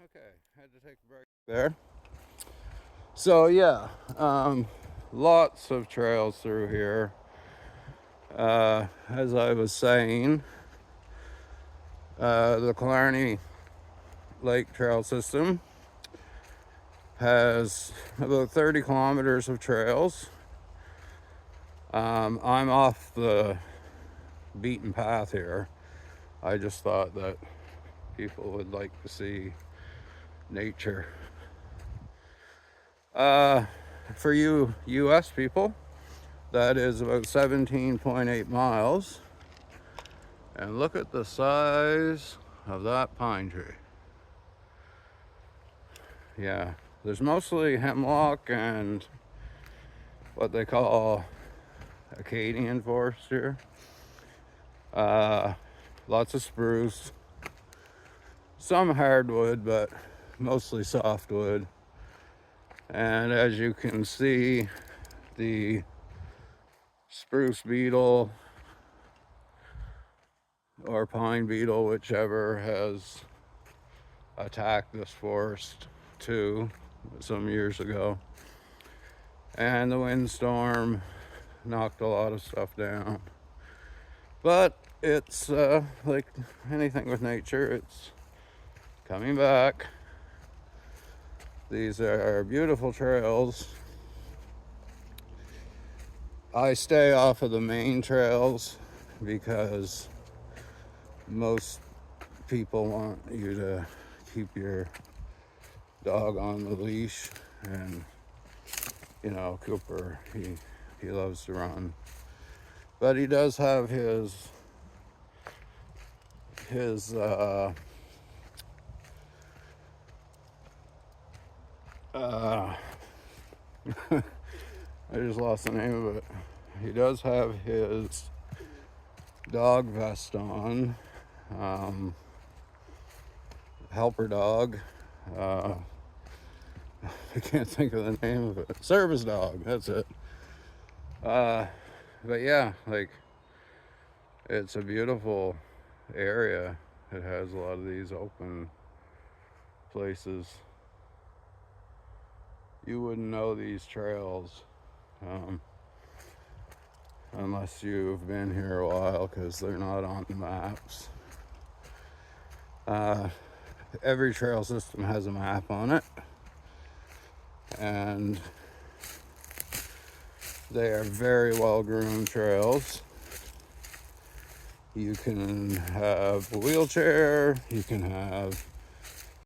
Okay, had to take a break there. So yeah, lots of trails through here. As I was saying, the Killarney Lake Trail System has about 30 kilometers of trails. I'm off the beaten path here. I just thought that people would like to see nature. For you US people, that is about 17.8 miles. And look at the size of that pine tree. Yeah, there's mostly hemlock and what they call Acadian forest here. Lots of spruce, some hardwood, but mostly softwood. And as you can see, the spruce beetle or pine beetle, whichever, has attacked this forest too some years ago. And the windstorm knocked a lot of stuff down. But it's like anything with nature, it's coming back. These are beautiful trails. I stay off of the main trails because most people want you to keep your dog on the leash, and you know, Cooper, he loves to run, but he does have his I just lost the name of it. He does have his dog vest on, helper dog. I can't think of the name of it. Service dog, that's it. But yeah, like, it's a beautiful area. It has a lot of these open places. You wouldn't know these trails unless you've been here a while, because they're not on the maps. Every trail system has a map on it, and they are very well groomed trails. You can have a wheelchair, you can have